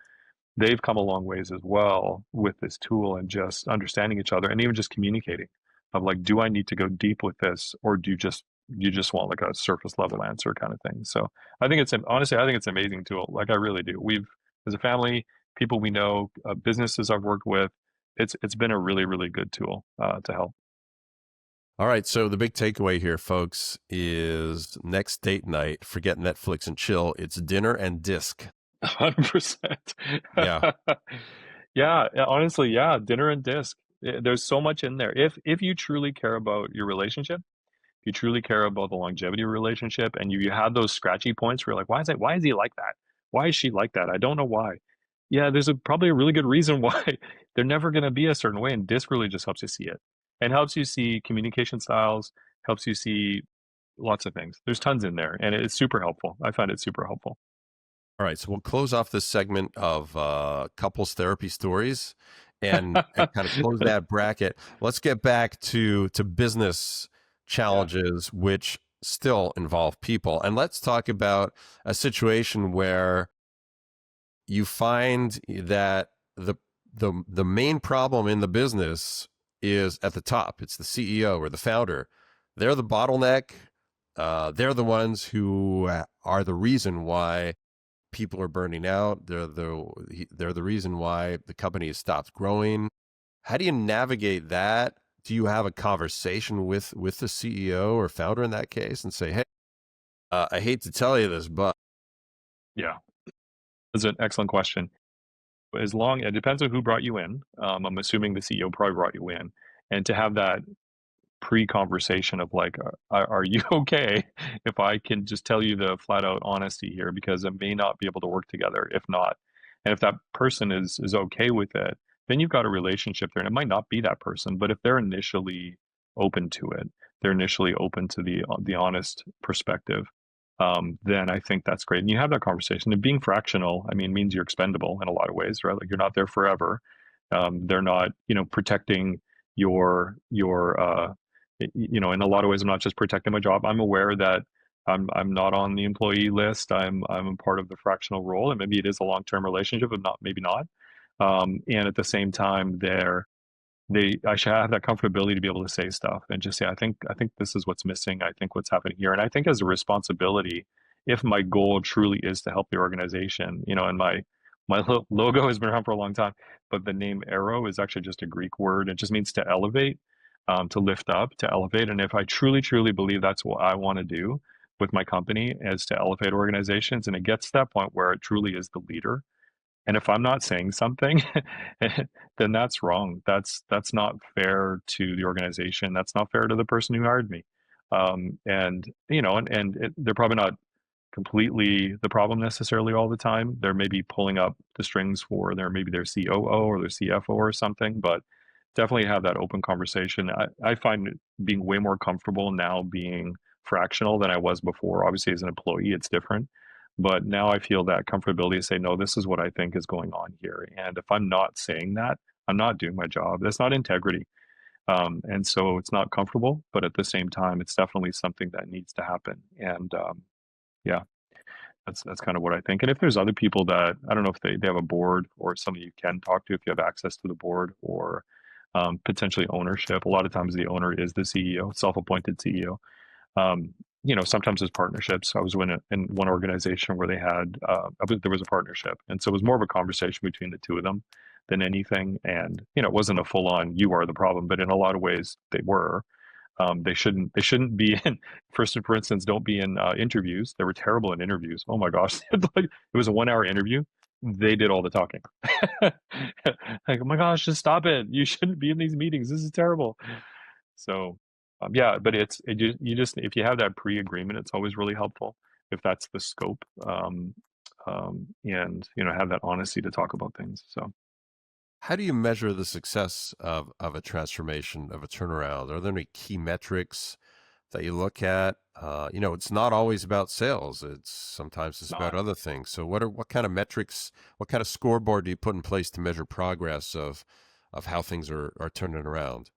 they've come a long ways as well with this tool and just understanding each other and even just communicating of like, do I need to go deep with this, or do you just want like a surface level answer kind of thing? So I think it's honestly, I think it's an amazing tool. Like I really do. We've, as a family, people we know, businesses I've worked with, it's been a really really good tool to help. All right, so the big takeaway here, folks, is next date night, forget Netflix and chill. It's dinner and disc. 100%. Yeah. Yeah, honestly, yeah, dinner and disc. There's so much in there. If you truly care about your relationship, if you truly care about the longevity of your relationship, and you had those scratchy points where you're like, why is he like that? Why is she like that? I don't know why. Yeah, there's probably a really good reason why they're never going to be a certain way, and disc really just helps you see it and helps you see communication styles, helps you see lots of things. There's tons in there, and it's super helpful. I find it super helpful. All right, so we'll close off this segment of couples therapy stories and kind of close that bracket. Let's get back to business Yeah. challenges, which still involve people. And let's talk about a situation where you find that the main problem in the business is at the top. It's the CEO or the founder. They're the bottleneck. They're the ones who are the reason why people are burning out. They're the reason why the company has stopped growing. How do you navigate that? Do you have a conversation with the CEO or founder in that case and say, "Hey, I hate to tell you this, but..." Yeah, that's an excellent question. As long it depends on who brought you in. I'm assuming the CEO probably brought you in, and to have that pre-conversation of like, are you okay if I can just tell you the flat out honesty here, because it may not be able to work together if not. And if that person is okay with it, then you've got a relationship there. And it might not be that person, but if they're initially open to it, they're initially open to the honest perspective, then I think that's great. And you have that conversation. And being fractional, I mean, means you're expendable in a lot of ways, right? Like you're not there forever. They're not, protecting your in a lot of ways. I'm not just protecting my job. I'm aware that I'm not on the employee list. I'm a part of the fractional role, and maybe it is a long-term relationship, but not maybe not. And at the same time, I should have that comfortability to be able to say stuff and just say, I think this is what's missing. I think what's happening here. And I think as a responsibility, if my goal truly is to help the organization, and my logo has been around for a long time, but the name Arrow is actually just a Greek word. It just means to elevate, to lift up, to elevate. And if I truly, truly believe that's what I want to do with my company, is to elevate organizations, and it gets to that point where it truly is the leader, and if I'm not saying something, then that's wrong. That's not fair to the organization. That's not fair to the person who hired me. And they're probably not completely the problem necessarily all the time. They're maybe pulling up the strings for maybe their COO or their CFO or something, but definitely have that open conversation. I find being way more comfortable now being fractional than I was before. Obviously, as an employee, it's different. But now I feel that comfortability to say, no, this is what I think is going on here. And if I'm not saying that, I'm not doing my job. That's not integrity. And so it's not comfortable, but at the same time, it's definitely something that needs to happen. And yeah, that's kind of what I think. And if there's other people that, I don't know if they have a board or somebody you can talk to, if you have access to the board, or potentially ownership. A lot of times the owner is the CEO, self-appointed CEO. Sometimes there's partnerships. I was in one organization where there was a partnership, and so it was more of a conversation between the two of them than anything. And it wasn't a full-on "you are the problem," but in a lot of ways they were. They shouldn't be in. For instance, don't be in interviews. They were terrible in interviews. Oh my gosh, it was a 1 hour interview. They did all the talking. Like, oh my gosh, just stop it! You shouldn't be in these meetings. This is terrible. So, yeah, but you just if you have that pre-agreement, it's always really helpful if that's the scope, and have that honesty to talk about things. So, How do you measure the success of a transformation, of a turnaround? Are there any key metrics that you look at? It's not always about sales. Sometimes it's about Not. other things. So what kind of metrics, what kind of scoreboard do you put in place to measure progress of how things are turning around?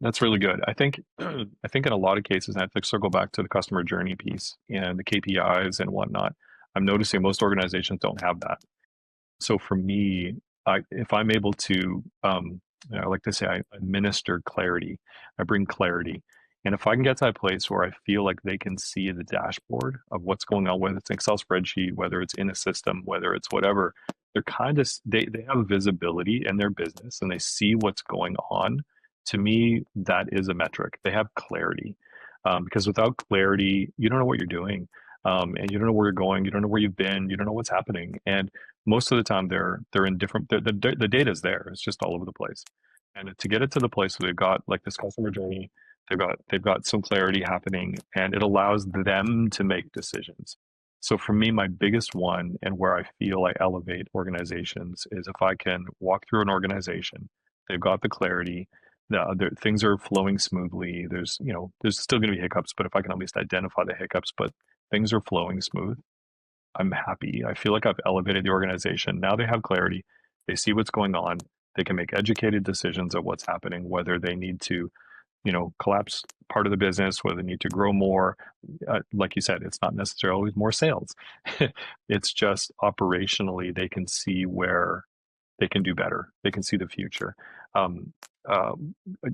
That's really good. I think I think in a lot of cases, and I have to circle back to the customer journey piece and the KPIs and whatnot. I'm noticing most organizations don't have that. So for me, if I'm able to, I like to say, I administer clarity, I bring clarity. And if I can get to that place where I feel like they can see the dashboard of what's going on, whether it's an Excel spreadsheet, whether it's in a system, whether it's whatever, they're kind of, they have visibility in their business and they see what's going on. To me, that is a metric. They have clarity. Because without clarity, you don't know what you're doing. And you don't know where you're going. You don't know where you've been. You don't know what's happening. And most of the time they're in different the data is there, it's just all over the place, and to get it to the place where they've got like this customer journey, they've got some clarity happening, and it allows them to make decisions. So for me, my biggest one, and where I feel I elevate organizations, is if I can walk through an organization, they've got the clarity, things are flowing smoothly, there's still going to be hiccups, but if I can at least identify the hiccups, but things are flowing smooth, I'm happy. I feel like I've elevated the organization. Now they have clarity. They see what's going on. They can make educated decisions of what's happening, whether they need to, collapse part of the business, whether they need to grow more. Like you said, it's not necessarily always more sales. It's just operationally, they can see where they can do better. They can see the future. Um, uh,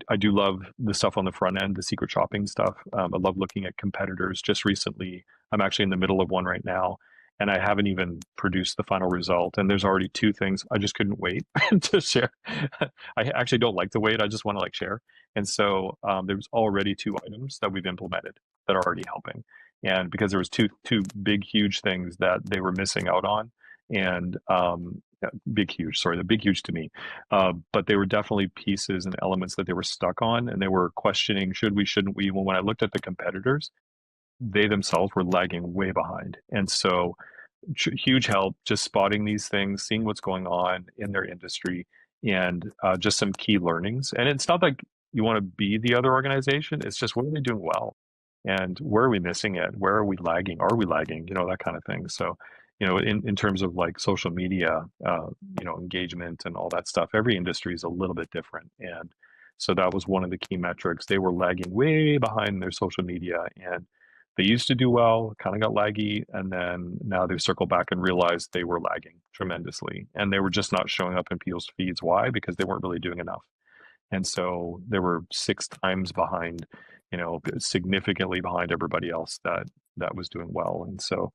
I do love the stuff on the front end, the secret shopping stuff. I love looking at competitors. Just recently, I'm actually in the middle of one right now, and I haven't even produced the final result. And there's already two things I just couldn't wait to share. I actually don't like to wait. I just want to like share. And so there's already two items that we've implemented that are already helping. And because there was two big huge things that they were missing out on, and yeah, big huge, sorry, the big huge to me, but they were definitely pieces and elements that they were stuck on, and they were questioning, should we, shouldn't we? When I looked at the competitors, they themselves were lagging way behind. And so huge help just spotting these things, seeing what's going on in their industry, and just some key learnings. And it's not like you want to be the other organization. It's just, what are they doing well? And where are we missing it? Where are we lagging? Are we lagging? That kind of thing. So, in terms of like social media, engagement and all that stuff, every industry is a little bit different. And so that was one of the key metrics. They were lagging way behind their social media, and they used to do well, kind of got laggy, and then now they've circled back and realized they were lagging tremendously. And they were just not showing up in people's feeds. Why? Because they weren't really doing enough. And so they were 6 times behind, significantly behind everybody else that was doing well. And so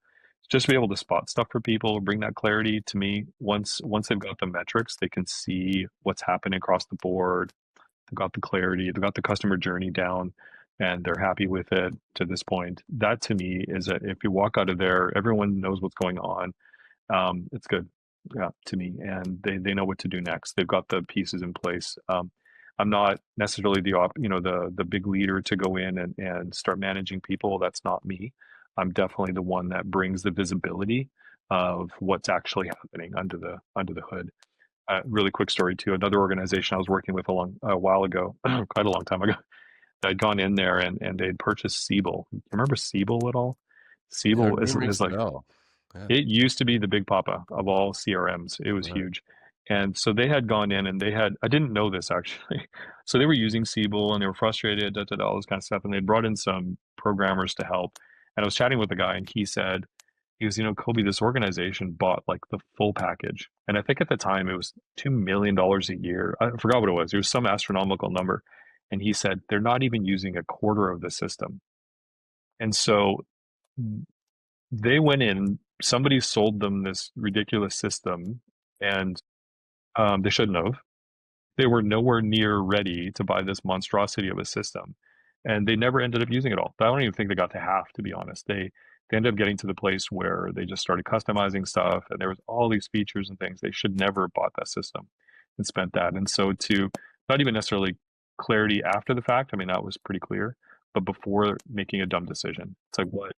just to be able to spot stuff for people, bring that clarity to me. Once they've got the metrics, they can see what's happening across the board. They've got the clarity, they've got the customer journey down, and they're happy with it to this point. That to me is that if you walk out of there, everyone knows what's going on. It's good, yeah, to me, and they know what to do next. They've got the pieces in place. I'm not necessarily the big leader to go in and start managing people. That's not me. I'm definitely the one that brings the visibility of what's actually happening under the hood. Really quick story too. Another organization I was working with a while ago, quite a long time ago, I'd gone in there and they'd purchased Siebel. You remember Siebel at all? Yeah, Siebel name is rings a like, bell. Yeah, it used to be of all CRMs. It was right. huge. And so they had gone in and I didn't know this actually. So they were using Siebel and they were frustrated, all this kind of stuff. And they brought in some programmers to help. And I was chatting with the guy and he goes, Cobi, this organization bought like the full package. And I think at the time it was $2 million a year. I forgot what it was. It was some astronomical number. And he said, they're not even using a quarter of the system. And so they went in, somebody sold them this ridiculous system, and they shouldn't have. They were nowhere near ready to buy this monstrosity of a system, and they never ended up using it all. I don't even think they got to half, to be honest. They ended up getting to the place where they just started customizing stuff, and there was all these features and things. They should never have bought that system and spent that. And so to not even necessarily clarity after the fact, I mean, that was pretty clear, but before making a dumb decision, it's like, what?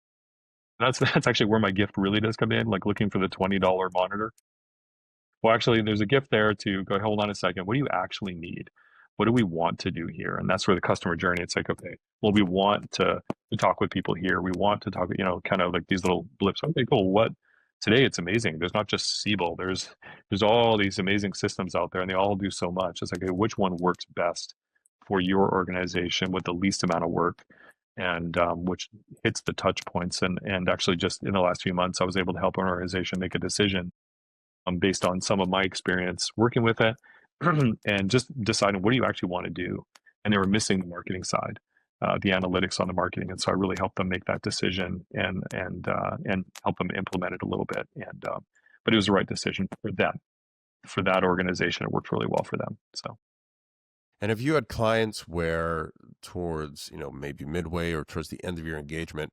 That's actually where my gift really does come in, like looking for the $20 monitor. Well, actually, there's a gift there to go, hold on a second. What do you actually need? What do we want to do here? And that's where the customer journey, it's like, okay, well, we want to talk with people here. We want to talk, kind of like these little blips. Okay, cool. What today? It's amazing. There's not just Siebel. There's all these amazing systems out there and they all do so much. It's like, okay, which one works best for your organization with the least amount of work? And which hits the touch points. And actually, just in the last few months, I was able to help an organization make a decision based on some of my experience working with it and just deciding what do you actually want to do. And they were missing the marketing side, the analytics on the marketing. And so I really helped them make that decision and help them implement it a little bit. And but it was the right decision for them, for that organization. It worked really well for them. So. And have you had clients where towards, maybe midway or towards the end of your engagement,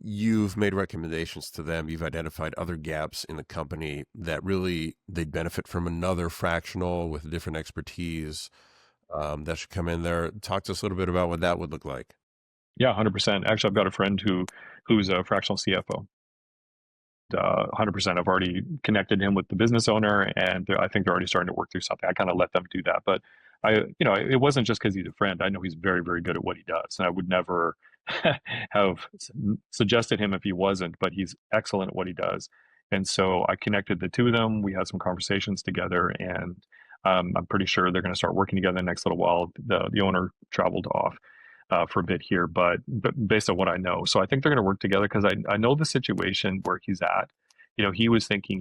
you've made recommendations to them, you've identified other gaps in the company that really they'd benefit from another fractional with different expertise that should come in there? Talk to us a little bit about what that would look like. Yeah, 100%. Actually, I've got a friend who's a fractional CFO. 100%. I've already connected him with the business owner, and I think they're already starting to work through something. I kind of let them do that, but it wasn't just because he's a friend. I know he's very, very good at what he does, and I would never have suggested him if he wasn't. But he's excellent at what he does, and so I connected the two of them. We had some conversations together, and I'm pretty sure they're going to start working together the next little while. The owner traveled off for a bit here, but based on what I know. So I think they're going to work together because I know the situation where he's at. He was thinking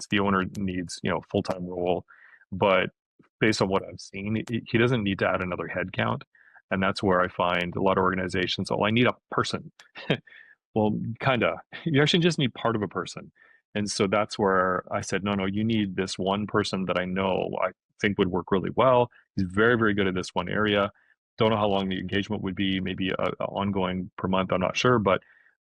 the owner needs, full-time role, but based on what I've seen, he doesn't need to add another head count. And that's where I find a lot of organizations, I need a person. Well, kind of, you actually just need part of a person. And so that's where I said, no, you need this one person that I know I think would work really well. He's very, very good at this one area. Don't know how long the engagement would be, maybe ongoing per month. I'm not sure, but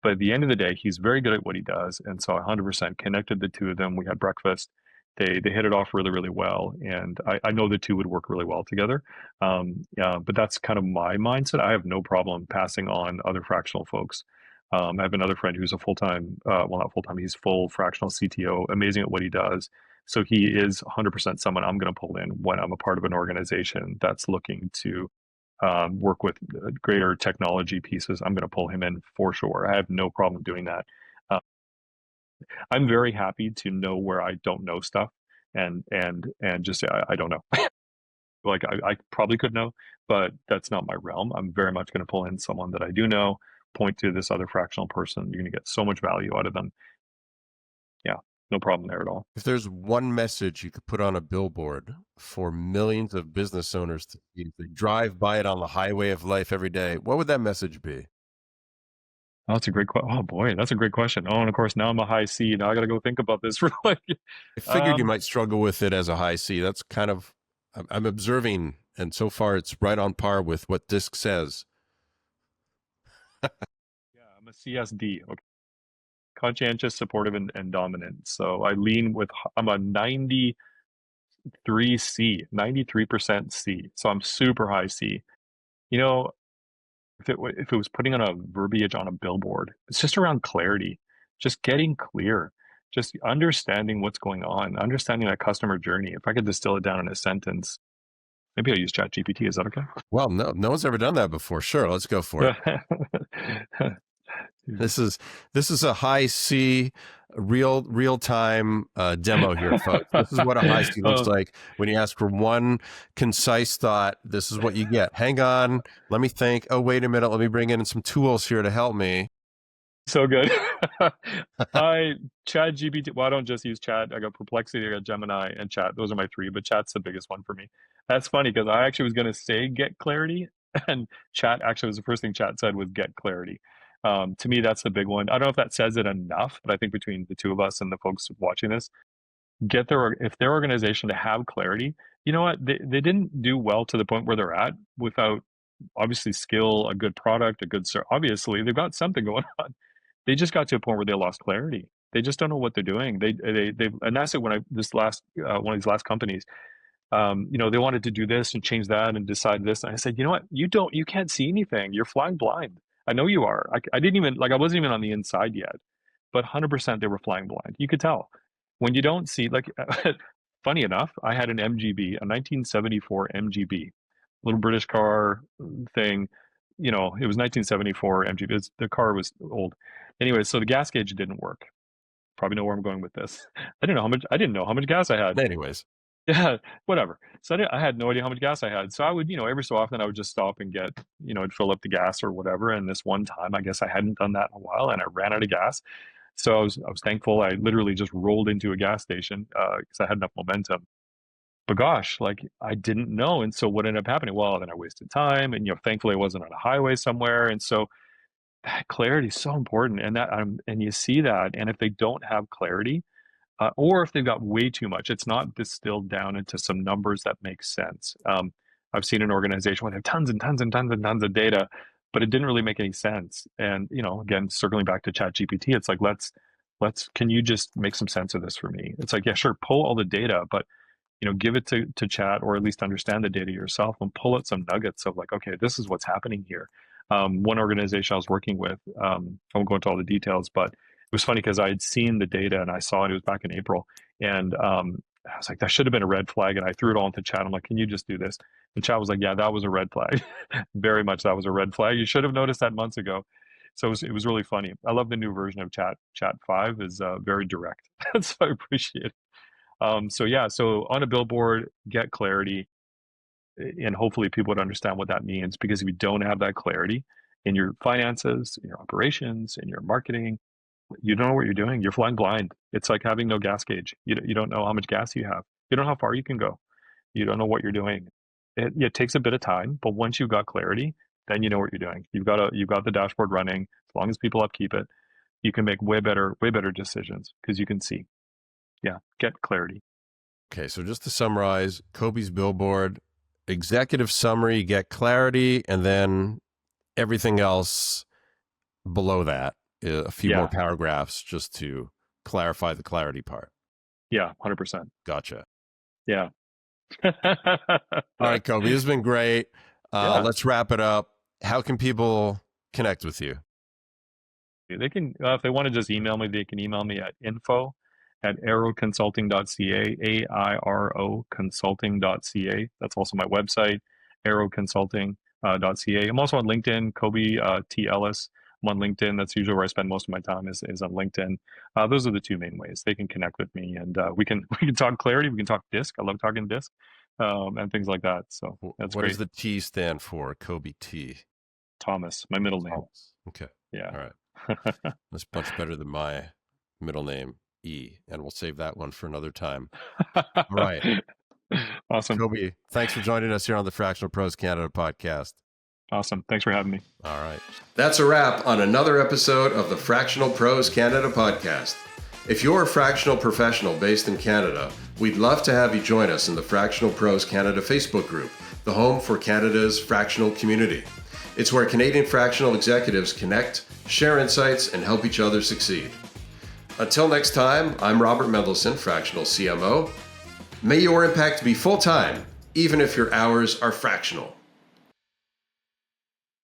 at the end of the day, he's very good at what he does. And so I 100% connected the two of them. We had breakfast. They hit it off really, really well. And I know the two would work really well together. Yeah, but that's kind of my mindset. I have no problem passing on other fractional folks. I have another friend who's a full-time, well, not full-time, he's full fractional CTO, amazing at what he does. So he is 100% someone I'm going to pull in when I'm a part of an organization that's looking to work with greater technology pieces. I'm going to pull him in for sure. I have no problem doing that. I'm very happy to know where I don't know stuff and just say I don't know. Like I probably could know, but that's not my realm. I'm very much going to pull in someone that I do know, point to this other fractional person. You're going to get so much value out of them. Yeah, no problem there at all. If there's one message you could put on a billboard for millions of business owners to see if they drive by it on the highway of life every day, what would that message be? Oh, that's a great question. Oh boy, that's a great question. Oh, and of course now I'm a high C. Now I got to go think about this for like. I figured you might struggle with it as a high C. That's kind of, I'm observing, and so far it's right on par with what DISC says. Yeah, I'm a CSD. Okay. Conscientious, supportive, and dominant. So I'm a 93% C. So I'm super high C. If it was putting on a verbiage on a billboard, it's just around clarity, just getting clear, just understanding what's going on, understanding that customer journey. If I could distill it down in a sentence, maybe I'll use ChatGPT. Is that okay? Well, no one's ever done that before. Sure, let's go for it. This is a high C real time demo here, folks. This is what a high C looks like when you ask for one concise thought. This is what you get. Hang on, let me think. Oh, wait a minute. Let me bring in some tools here to help me. So good. Chat GPT. Well, I don't just use Chat. I got Perplexity, I got Gemini, and Chat. Those are my three, but Chat's the biggest one for me. That's funny because I actually was going to say get clarity, and Chat actually was the first thing Chat said was get clarity. To me, that's the big one. I don't know if that says it enough, but I think between the two of us and the folks watching this, if their organization to have clarity, you know what? They didn't do well to the point where they're at without obviously skill, a good product, a good service. Obviously, they've got something going on. They just got to a point where they lost clarity. They just don't know what they're doing. And that's it. When one of these last companies, they wanted to do this and change that and decide this. And I said, you know what? You can't see anything. You're flying blind. I know you are. I didn't even, I wasn't even on the inside yet, but 100% they were flying blind. You could tell when you don't see, funny enough, I had an MGB, a 1974 MGB, little British car thing. It was 1974 MGB. The car was old. Anyway, so the gas gauge didn't work. Probably know where I'm going with this. I didn't know how much gas I had. Anyways, Yeah, whatever. So I had no idea how much gas I had. So I would, every so often I would just stop and get, I'd fill up the gas or whatever. And this one time, I guess I hadn't done that in a while, and I ran out of gas. So I was thankful. I literally just rolled into a gas station because I had enough momentum. But gosh, like I didn't know. And so what ended up happening? Well, then I wasted time, and thankfully I wasn't on a highway somewhere. And so clarity is so important, and and you see that. And if they don't have clarity, or if they've got way too much, it's not distilled down into some numbers that make sense. I've seen an organization where they have tons and tons and tons and tons of data, but it didn't really make any sense. And again, circling back to ChatGPT, it's like can you just make some sense of this for me? It's like, yeah, sure, pull all the data, but give it to chat, or at least understand the data yourself and pull out some nuggets of like, okay, this is what's happening here. One organization I was working with, I won't go into all the details, but it was funny because I had seen the data and I saw it was back in April. And I was like, that should have been a red flag. And I threw it all into chat. I'm like, can you just do this? And chat was like, yeah, that was a red flag. Very much that was a red flag. You should have noticed that months ago. So it was really funny. I love the new version of chat. Chat 5 is very direct. So I appreciate it. So on a billboard, get clarity. And hopefully people would understand what that means, because if you don't have that clarity in your finances, in your operations, in your marketing, you don't know what you're doing. You're flying blind. It's like having no gas gauge. You don't know how much gas you have. You don't know how far you can go. You don't know what you're doing. It takes a bit of time, but once you've got clarity, then you know what you're doing. You've got the dashboard running. As long as people upkeep it, you can make way better decisions because you can see. Yeah, get clarity. Okay, so just to summarize, Cobi's billboard, executive summary, get clarity, and then everything else below that, a few more paragraphs just to clarify the clarity part. Yeah, 100%. Gotcha. Yeah. All right, Cobi, this has been great. Let's wrap it up. How can people connect with you? They can, if they want to just email me, they can email me at info@aeroconsulting.ca, AIRO consulting.ca. That's also my website, aeroconsulting.ca. I'm also on LinkedIn, Cobi T. Ellis. I'm on LinkedIn. That's usually where I spend most of my time is on LinkedIn. Those are the two main ways they can connect with me, and we can talk clarity. We can talk disc. I love talking disc and things like that. So that's what great. Does the T stand for? Cobi T. Thomas, my middle name. Okay. Yeah. All right. That's much better than my middle name, E, and we'll save that one for another time. All right. Awesome. Cobi, thanks for joining us here on the Fractional Pros Canada podcast. Awesome. Thanks for having me. All right. That's a wrap on another episode of the Fractional Pros Canada podcast. If you're a fractional professional based in Canada, we'd love to have you join us in the Fractional Pros Canada Facebook group, the home for Canada's fractional community. It's where Canadian fractional executives connect, share insights, and help each other succeed. Until next time, I'm Robert Mendelson, Fractional CMO. May your impact be full-time, even if your hours are fractional.